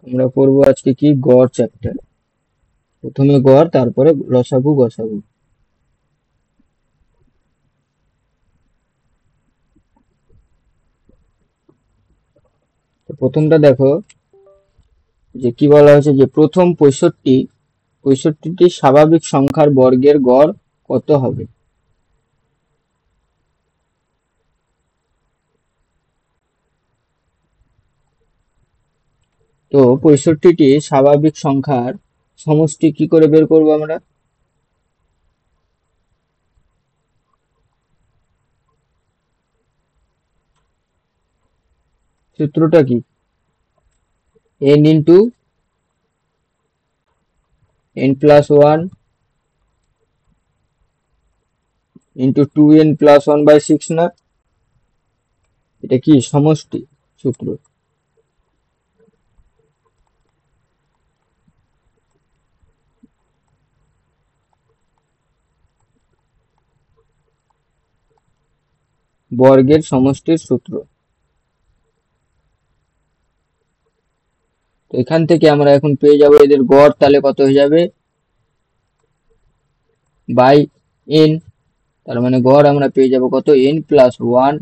আমরা করবো আজকে কি গড় চ্যাপ্টার। প্রথমে গড়, তারপরে লসাগু গসাগু। তো প্রথমটা দেখো, যে কি বলা হয়েছে, যে প্রথম 65টি স্বাভাবিক সংখ্যার বর্গের গড় কত হবে। তো 65টি স্বাভাবিক সংখ্যার সমষ্টি কি করে বের করবো আমরা? সূত্রটা কি? n into n plus one into 2n plus 1/6 না? এটা কি সমষ্টি সূত্র। বর্গের সমষ্টির সূত্র। তো এখান থেকে আমরা এখন পেয়ে যাবো এদের গড়, তাহলে কত হয়ে যাবে? By n। তার মানে গড় আমরা পেয়ে যাব কত? n plus one,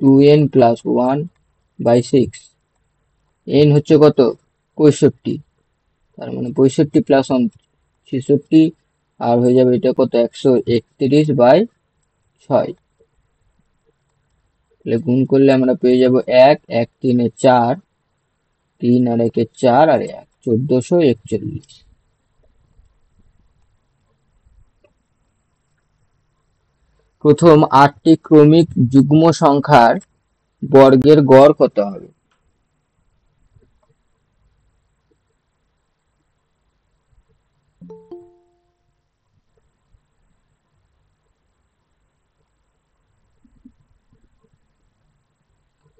2n plus 1/6। n হচ্ছে কত? 65। তার মানে 65 প্লাস 1 66, আর হয়ে যাবে এটা কত? 131/6। তাহলে গুণ করলে আমরা পেয়ে যাব 1, 1 3 4, 3 আর 1 4 আর 1 1441। প্রথম 8টি ক্রমিক যুগ্ম সংখ্যার বর্গের গড় কত হবে?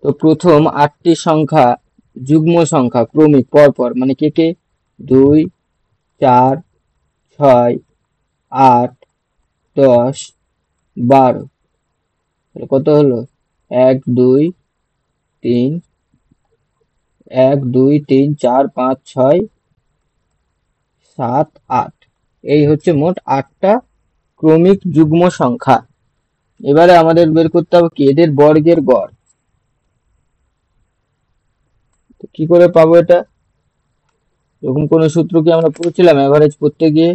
তো প্রথম 8টি সংখ্যা যুগ্ম সংখ্যা ক্রমিক পরপর, মানে কে কে? 2, 4, 6, 8, 10, 12। তাহলে কত হলো? 1 2 3, 1 2 3 4 5 6 7 8। এই হচ্ছে মোট 8টা ক্রমিক যুগ্ম সংখ্যা। এবারে আমাদের বের করতে হবে কি? এদের বর্গের গড়। তো কি করে পাবো এটা? এরকম কোন সূত্র কি আমরা পড়েছিলাম এভারেজ করতে গিয়ে?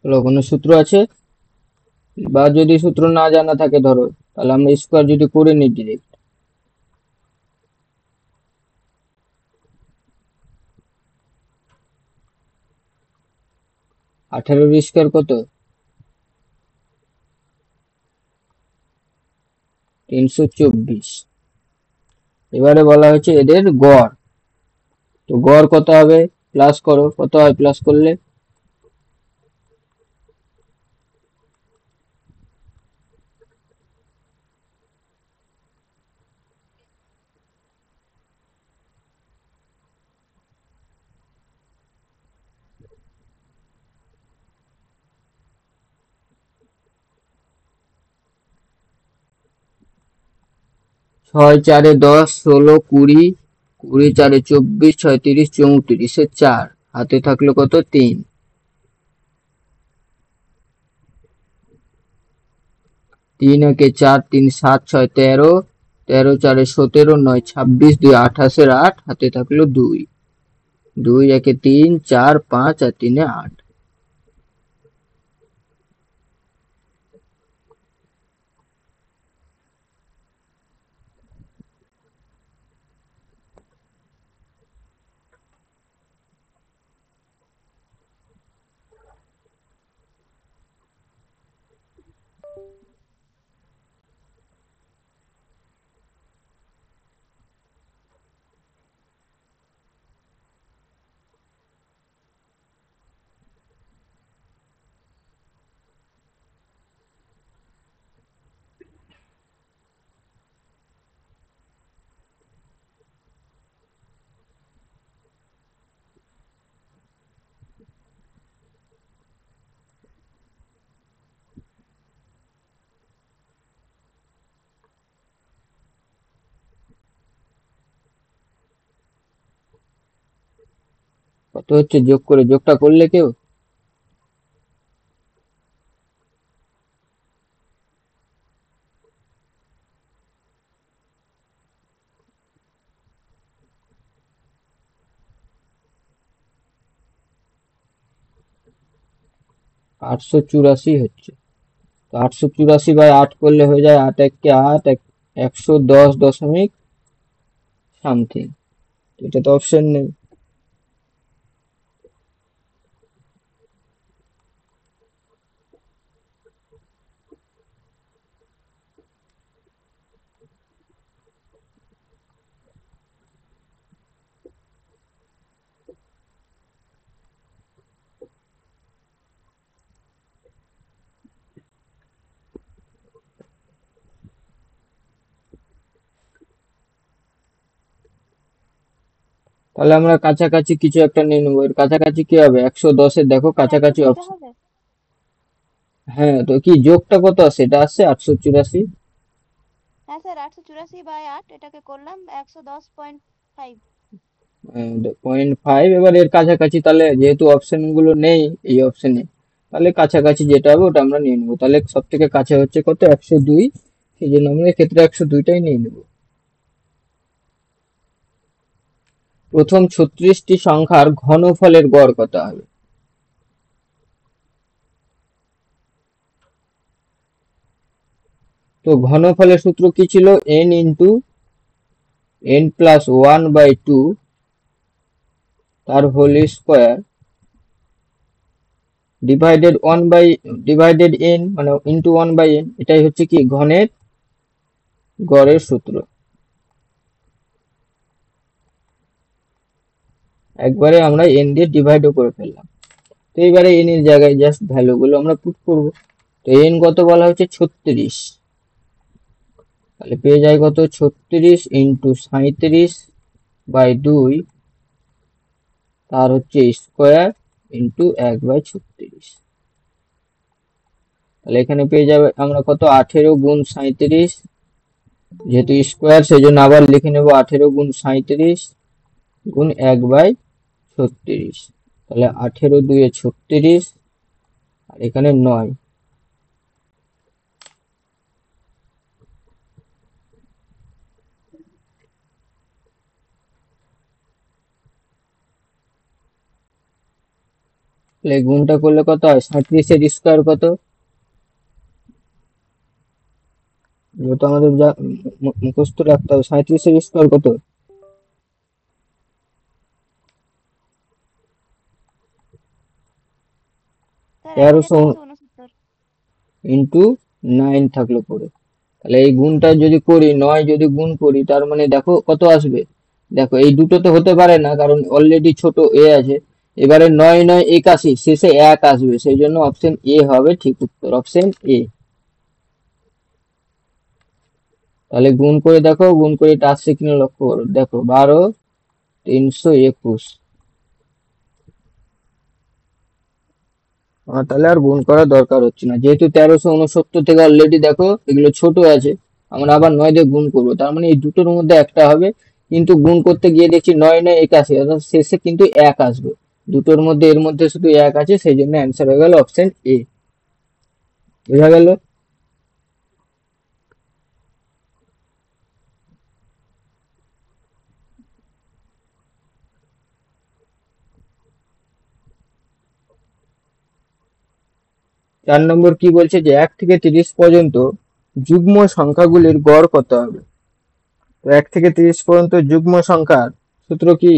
হলো কোনো সূত্র আছে? বা যদি সূত্র না জানা থাকে ধরো, তাহলে আমরা স্কোয়ার যদি করে নিই ডিরেক্ট। 18 স্কোয়ার কত? 324। এবারে বলা হয়েছে এদের গড়। তো গড় কত হবে? প্লাস করো, কত হয় প্লাস করলে? 6 4 10 16 20, 20 4 24, 6 30 34, 4 হাতে থাকলো কত? 3। 3 1 4 3 7 6 13, 13 4 17, 9 26, 2 28, 8 হাতে থাকলো 2। 2 1 3 4 5 আর 3 8। কত হচ্ছে যোগ করে, যোগটা করলে কেউ? আটশো চুরাশি হচ্ছে। তো 884/8 করলে হয়ে যায় 8 একে 8, 110 সামথিং। এটা তো অপশন নেই। তাহলে আমরা কাছাকাছি কিছু একটা নিয়ে নেবো। এর কাছাকাছি কি হবে? 110-এর দেখো কাছাকাছি 113 অপশন। হবে। হ্যাঁ, তো কি যোগটা কত আসছে? এটা আসছে 884। হ্যাঁ স্যার, 884/8 এটাকে করলাম 110.5। 0.5। এবার এর কাছাকাছি তাহলে যেহেতু অপশন গুলো নেই এই অপশনে, তাহলে কাছাকাছি যেটা হবে ওটা আমরা নিয়ে নেবো। তাহলে সব থেকে কাছে হচ্ছে কত? 102। সেই জন্য আমরা এক্ষেত্রে 102টাই নিয়ে নেবো। প্রথম 36টি সংখ্যার ঘনফলের গড় কত হবে? তো ঘনফলের সূত্র কি ছিল? n ইন্টু n প্লাস 1/2 তার হোল স্কোয়ার ডিভাইডেড n, মানে ইন্টু 1/n। এটাই হচ্ছে কি ঘনের গড়ের সূত্র। একবারে আমরা n দিয়ে ডিভাইডও করে ফেললাম। তো এবারে n এর জায়গায় জাস্ট ভ্যালু গুলো আমরা পুট করব। তো n কত বলা হচ্ছে? 36। তাহলে পেয়ে যায় কত? 36 ইন্টু 37/2 তার হচ্ছে স্কোয়ার ইন্টু 1/36। তাহলে এখানে পেয়ে যাবে আমরা কত? 18 গুণ 37, যেহেতু স্কোয়ার সেই জন্য আবার লিখে নেব 18 গুণ 37 গুণ 1/36। তাহলে 18 2 36, আর এখানে 9। তাহলে গুণটা করলে কত হয়? 37-এর স্কোয়ার কত? যেহেতু আমাদের যা মুখস্থ রাখতে হবে, 37-এর স্কোয়ার কত? স্যার 1300 1369। ইন্টু 9 থাকলো পরে। তাহলে এই গুণটা যদি করি, 9 যদি গুণ করি, তার মানে দেখো কত আসবে। দেখো এই দুটো তো হতে পারে না, কারণ অলরেডি ছোট এ আছে। এবারে 9 9 81, শেষে 1 আসবে, সেই জন্য অপশন এ হবে ঠিক উত্তর, অপশন এ। তাহলে গুণ করে দেখো, গুণ করে এটা আসছে কিনা লক্ষ্য করো। দেখো 12 321। তাহলে আর গুণ করার দরকার হচ্ছে না, যেহেতু 1369 থেকে অলরেডি দেখো এগুলো ছোট আছে। আমরা আবার 9 দিয়ে গুণ করবো, তার মানে এই দুটোর মধ্যে একটা হবে। কিন্তু গুণ করতে গিয়ে দেখছি 9 9 81, অর্থাৎ শেষে কিন্তু 1 আসবে। দুটোর মধ্যে এর মধ্যে শুধু 1 আছে, সেই জন্য অ্যান্সার হয়ে গেল অপশন এ। বোঝা গেল? 4 নম্বর কি বলছে? যে 1 থেকে 30 পর্যন্ত যুগ্ম সংখ্যাগুলির গড় কত হবে? তো 1 থেকে 30 পর্যন্ত যুগ্ম সংখ্যার সূত্র কি?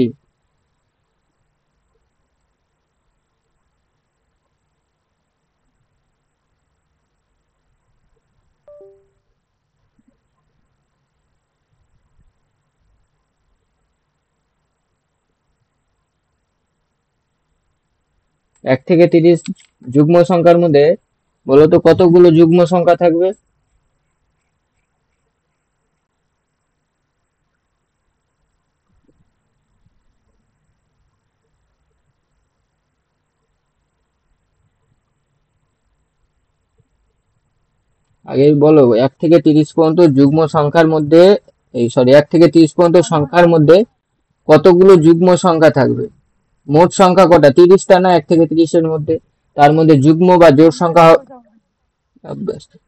1 থেকে 30 যুগ্ম সংখ্যার মধ্যে বলো তো কতগুলো যুগ্ম সংখ্যা থাকবে? আগে বলো 1 থেকে 30 পর্যন্ত যুগ্ম সংখ্যার মধ্যে, এই সরি 1 থেকে 30 পর্যন্ত সংখ্যার মধ্যে কতগুলো যুগ্ম সংখ্যা থাকবে? মোট সংখ্যা কটা, 30টা না 1 থেকে 30-এর মধ্যে? তার মধ্যে যুগ্ম বা জোড় সংখ্যা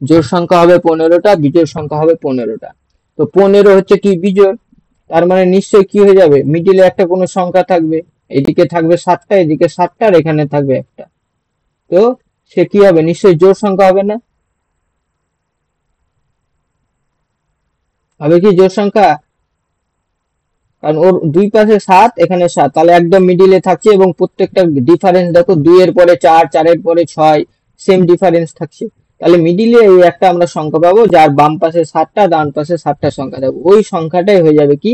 জোড় সংখ্যা হবে 15টা, বিজোড় সংখ্যা হবে 15টা। তো 15 হচ্ছে কি বিজোড়, তার মানে নিশ্চয়ই কি হয়ে যাবে, মিডিলে একটা কোনো সংখ্যা থাকবে, এদিকে থাকবে 7টা, এদিকে 7টা, আর এখানে থাকবে একটা। তো সে কি হবে, নিশ্চয়ই জোড় সংখ্যা হবে না? হবে কি জোড় সংখ্যা? কারণ ওর দুই পাশে 7, এখানে 7, তাহলে একদম মিডিলে থাকছে এবং প্রত্যেকটা ডিফারেন্স দেখো 2 এর পরে 4, 4 এর পরে 6, সেম ডিফারেন্স থাকছে। তাহলে মিডিলে এই একটা আমরা সংখ্যা পাবো যার বাম পাশে 7টা, ডান পাশে 7টা সংখ্যা থাকবে, ওই সংখ্যাটাই হয়ে যাবে কি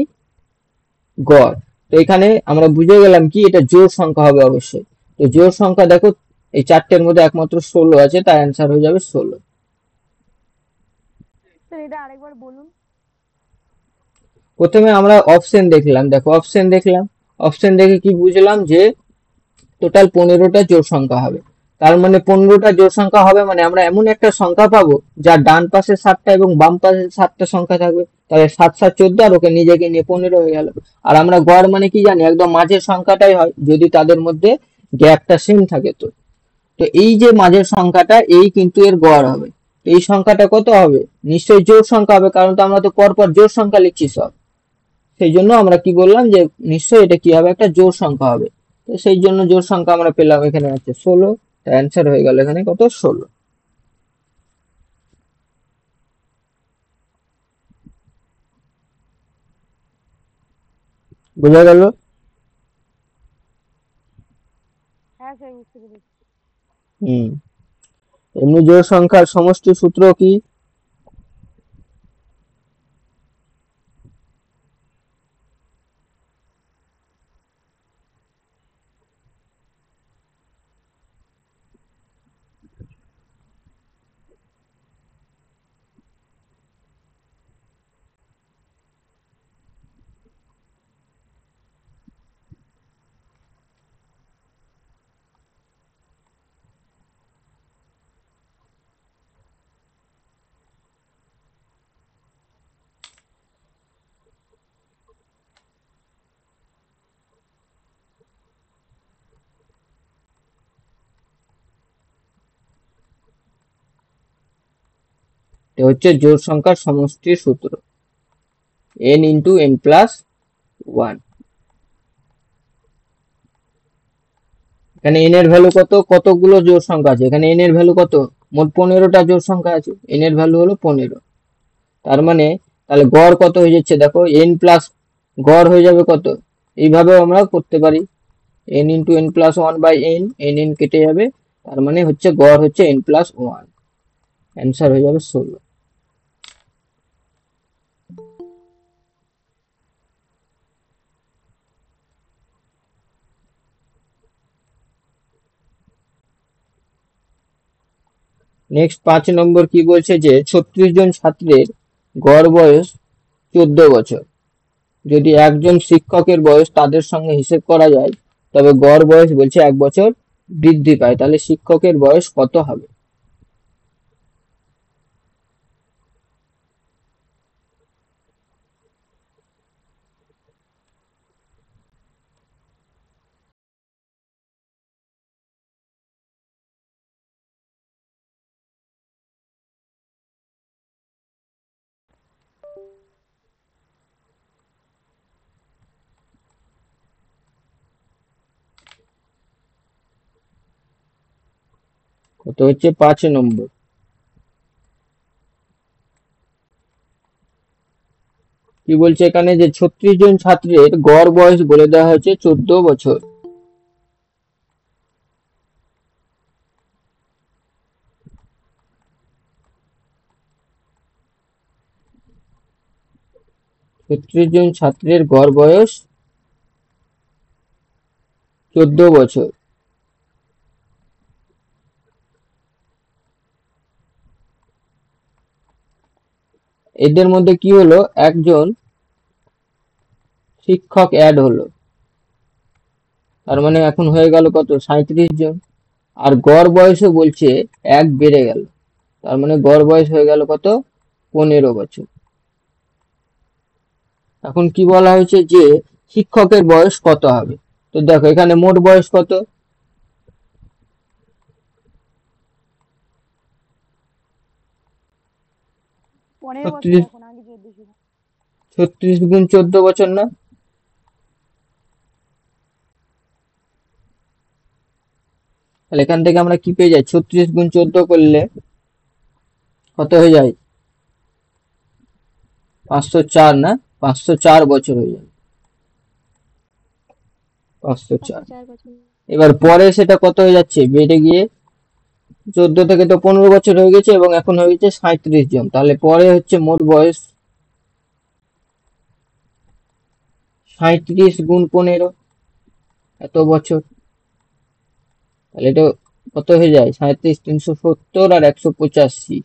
গড়। তো এখানে আমরা বুঝে গেলাম কি এটা জোড় সংখ্যা হবে অবশ্যই। তো জোড় সংখ্যা দেখো এই চারটের মধ্যে একমাত্র 16 আছে, তাই অ্যান্সার হয়ে যাবে 16। স্যার এটা আরেকবার বলুন। প্রথমে আমরা অপশন দেখলাম, দেখো অপশন দেখলাম, অপশন দেখে কি বুঝলাম যে টোটাল 15টা জোড় সংখ্যা হবে। তার মানে 15টা জোড় সংখ্যা হবে মানে আমরা এমন একটা সংখ্যা পাবো যার ডান পাশে 7টা এবং বাম পাশে 7টা সংখ্যা থাকবে। তাহলে 7 7 14, আর ওকে নিজেকে নিয়ে 15 হয়ে গেল। আর আমরা গড় মানে কি জানি, একদম মাঝের সংখ্যাটাই হয় যদি তাদের মধ্যে গ্যাপটা সেম থাকে। তো তো এই যে মাঝের সংখ্যাটা, এই কিন্তু এর গড় হবে। এই সংখ্যাটা কত হবে, নিশ্চয়ই জোড় সংখ্যা হবে, কারণ তো আমরা তো পরপর জোড় সংখ্যা লিখছি সব। সেই জন্য আমরা কি বললাম যে নিশ্চয়ই এটা কি হবে, একটা জোড় সংখ্যা হবে। তো সেই জন্য জোড় সংখ্যা আমরা পেলাম এখানে আছে 16। অ্যান্সার হয়ে গেল এখানে কত, 16। বোঝা গেল? হ্যাঁ স্যার বুঝতে পেরেছি। হুম। এমনি জোড় সংখ্যার সমষ্টি সূত্র কি? এটা হচ্ছে জোড় সংখ্যার সমষ্টির সূত্র, n ইন্টু n প্লাস 1। এখানে n এর ভ্যালু কত, কতগুলো জোড় সংখ্যা আছে, এখানে n এর ভ্যালু কত, মোট 15টা জোড় সংখ্যা আছে, n এর ভ্যালু হলো 15। তার মানে তাহলে গড় কত হয়ে যাচ্ছে, দেখো n প্লাস, গড় হয়ে যাবে কত, এইভাবেও আমরা করতে পারি, n into n plus 1 by n, n কেটে যাবে, তার মানে হচ্ছে গড় হচ্ছে n প্লাস 1। অ্যান্সার হয়ে যাবে 16। নেক্সট 5 নম্বর কি বলছে যে 36 জন ছাত্রের গড় বয়স 14 বছর। যদি একজন শিক্ষকের বয়স তাদের সঙ্গে হিসেব করা যায়, তবে গড় বয়স বলছে 1 বছর বৃদ্ধি পায়, তাহলে শিক্ষকের বয়স কত হবে? কত হচ্ছে 5 নম্বর। কি বলছে এখানে যে 36 জন ছাত্রের গড় বয়স বলে দেওয়া হয়েছে 14 বছর। 36 জন ছাত্রের গড় বয়স 14 বছর। এদের মধ্যে কি হলো, একজন শিক্ষক অ্যাড হলো, তার মানে এখন হয়ে গেল কত, 37 জন। আর গড় বয়সও বলছে 1 বেড়ে গেল, তার মানে গড় বয়স হয়ে গেল কত, 15 বছর। এখন কি বলা হয়েছে যে শিক্ষকের বয়স কত হবে, তো দেখো এখানে মোট বয়স কত? 15 বছর 36, এখন, আগে 14 ছিল। 36 গুণ 14 বছর না? তাহলে এখান থেকে আমরা কি পেয়ে যাই? 36 গুণ 14 করলে কত হয়ে যায়? 504 না? 504 বছর হয়ে যায়। 504। 504 বছর। এবার পরে সেটা কত হয়ে যাচ্ছে? বেড়ে গিয়ে 14 থেকে তো 15 বছর হয়ে গেছে এবং এখন হয়ে গেছে 37 জন। তাহলে পরে হচ্ছে মোট বয়স 37 গুণ 15, এত বছর। তাহলে এটা কত হয়ে যায়? 37, 370 আর 185,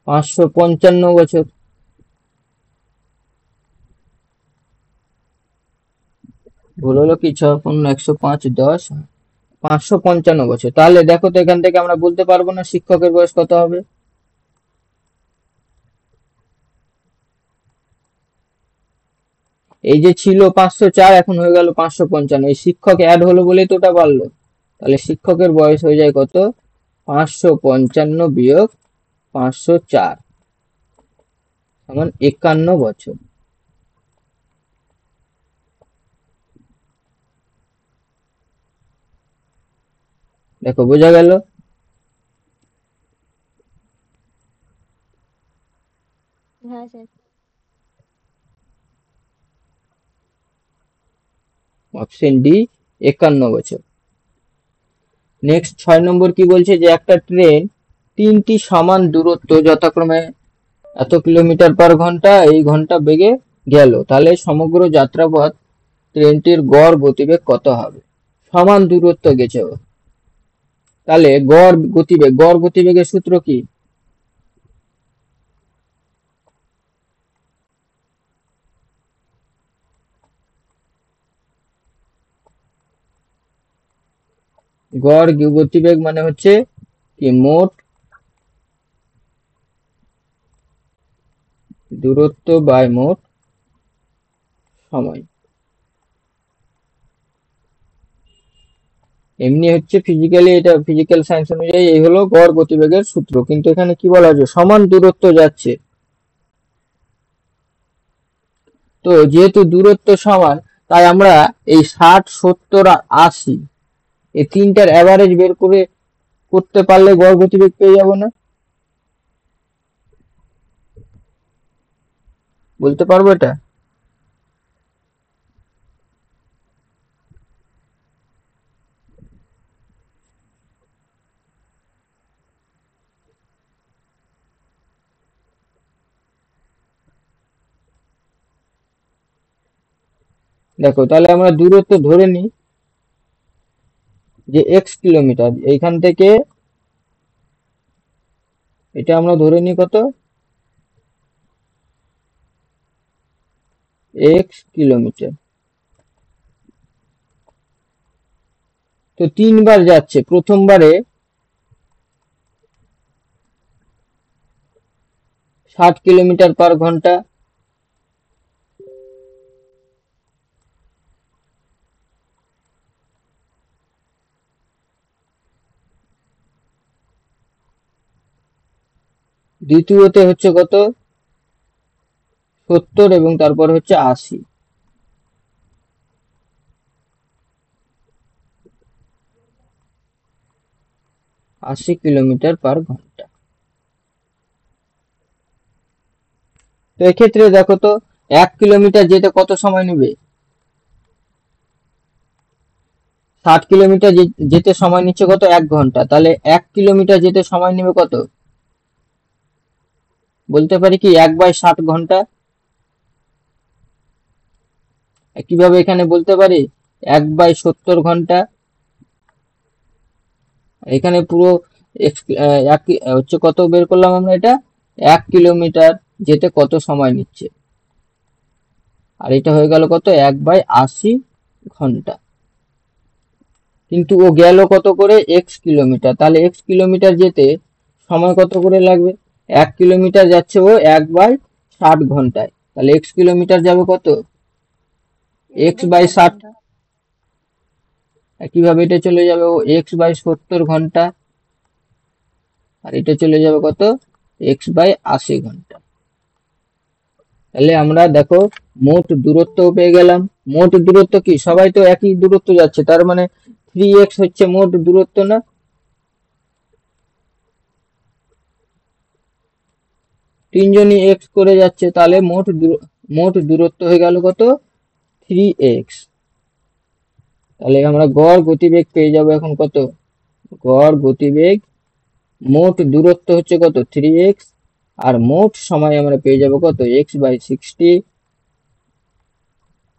555 বছর। ভুল হলো কি? 6, 105, 10, 555 বছর। তাহলে দেখো তো এখান থেকে আমরা বলতে পারবো না শিক্ষকের বয়স কত হবে? এই যে ছিল 504, এখন হয়ে গেল 555, এই শিক্ষক অ্যাড হলো বলেই তো ওটা বাড়লো। তাহলে শিক্ষকের বয়স হয়ে যায় কত? 555 বিয়োগ 504 সমান 51 বছর। দেখো বোঝা গেল? হ্যাঁ স্যার। অপশন ডি, 51 বছর। নেক্সট 6 নম্বর কি বলছে? যে একটা ট্রেন 3টি সমান দূরত্ব যথাক্রমে এত কিলোমিটার পার ঘন্টা এই ঘন্টা বেগে গেল, তাহলে সমগ্র যাত্রাপথ ট্রেনটির গড় গতিবেগ কত হবে? সমান দূরত্ব গেছে ও। তাহলে গড় গতিবেগের সূত্র কি? গড় গতিবেগ মানে হচ্ছে কি? মোট দূরত্ব বাই মোট সময়। এমনি হচ্ছে ফিজিক্যালি, এটা ফিজিক্যাল সায়েন্স অনুযায়ী এই হলো গড় গতিবেগের সূত্র, কিন্তু এখানে কি বলা হয়েছে? সমান দূরত্ব যাচ্ছে। তো যেহেতু দূরত্ব সমান, তাই আমরা এই 60, 70 আর 80 এই তিনটার অ্যাভারেজ বের করতে পারলে গড় গতিবেগ পেয়ে যাবো না? বলতে পারবো এটা? দেখো তাহলে আমরা দূরত্ব ধরে নিই যে এক্স কিলোমিটার। এইখান থেকে এটা আমরা ধরে নিই কত? X kilometre. তো 3বার যাচ্ছে। প্রথমবারে 60 কিলোমিটার পার ঘন্টা, দ্বিতীয়তে হচ্ছে কত? 70 এবং তারপর হচ্ছে 80, 80 কিলোমিটার পার ঘন্টা। তো এক্ষেত্রে দেখো তো 1 কিলোমিটার যেতে কত সময় নেবে? 60 কিলোমিটার যেতে সময় নিচ্ছে কত? 1 ঘন্টা। তাহলে 1 কিলোমিটার যেতে সময় নেবে কত? বলতে পারি কি 1/60 ঘন্টা। কিভাবে এখানে বলতে পারি? 1/70 ঘন্টা। এখানে পুরো হচ্ছে কত বের করলাম আমরা? এটা 1 কিলোমিটার যেতে কত সময় নিচ্ছে, আর এটা হয়ে গেল কত? 1/80 ঘন্টা। কিন্তু ও গেল কত করে? X kilometre. তাহলে এক্স কিলোমিটার যেতে সময় কত করে লাগবে? 1 কিলোমিটার যাচ্ছে ও 1/60 ঘন্টায়, তাহলে এক্স কিলোমিটার যাবে কত? X by 60। একইভাবে এটা চলে যাবে এক্স বাই 70 ঘন্টা, আর এটা চলে যাবে কত, এক্স বাই 80 ঘন্টা। তাহলে আমরা দেখো মোট দূরত্ব পেয়ে গেলাম। মোট দূরত্ব কি, সবাই তো একই দূরত্ব যাচ্ছে, তার মানে 3x হচ্ছে মোট দূরত্ব না? তিনজনই এক্স করে যাচ্ছে, তাহলে মোট দূরত্ব হয়ে গেল কত, 3x। তাহলে আমরা গড় গতিবেগ পেয়ে যাব এখন কত, গড় গতিবেগ, মোট দূরত্ব হচ্ছে কত 3x, আর মোট সময় আমরা পেয়ে যাব কত, x by 60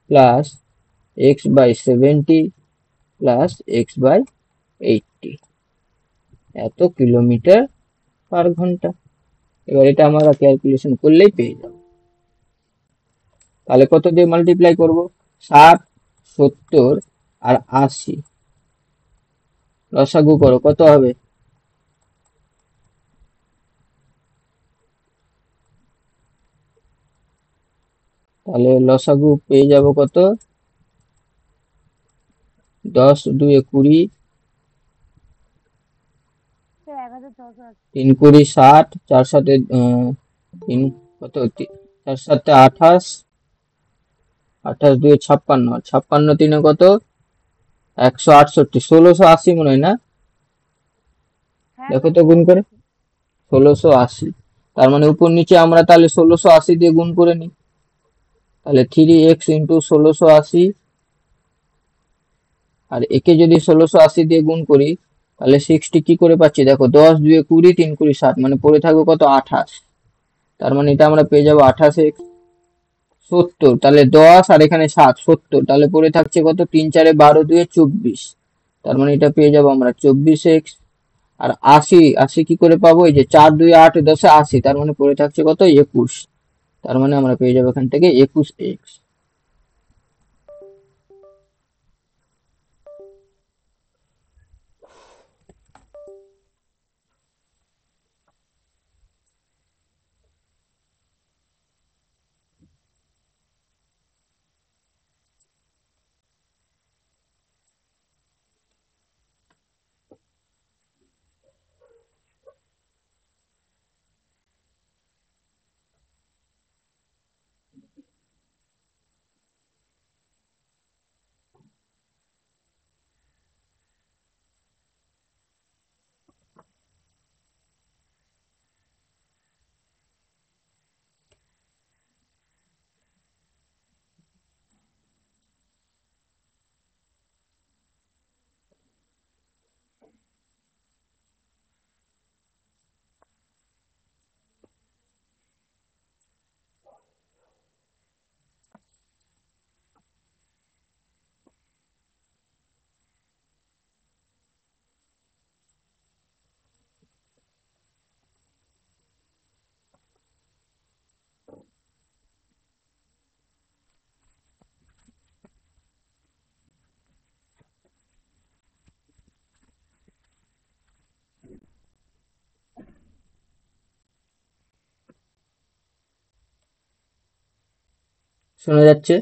plus x by 70 plus x by 80, এত কিলোমিটার পার ঘন্টা। এবার এটা আমরা ক্যালকুলেশন করলেই পেয়ে যাব। তাহলে কত দিয়ে মাল্টিপ্লাই করব, 60, 70 আর 80, লসাগু করো কত হবে, তাহলে লসাগু পেয়ে যাব কত, 10 2 20, 3 20 60, 4 7 3 কত, 4 7 28, 28 2 56, 56 3 কত, 168, 1680 মনে হয় না, দেখো তো গুণ করে, 1680। তার মানে উপর নিচে আমরা তাহলে 1680 দিয়ে গুণ করে নিই, তাহলে 3x ইন্টু 1680, আর একে যদি 1680 দিয়ে গুণ করি তাহলে 60 কি করে পাচ্ছি, দেখো 10 2 20, 3 20 60, মানে পড়ে থাকবে কত, 28। তার মানে এটা আমরা পেয়ে যাবো 28x। 70, তাহলে 10 আর এখানে 7, 70, তাহলে পড়ে থাকছে কত, 3 4 12 2 24, তার মানে এটা পেয়ে যাবো আমরা 24x। আর 80, 80 কি করে পাবো, এই যে 4 2 8 10 80, তার মানে পড়ে থাকছে কত, 21, তার মানে আমরা পেয়ে যাবো এখান থেকে 21x। শোনা যাচ্ছে?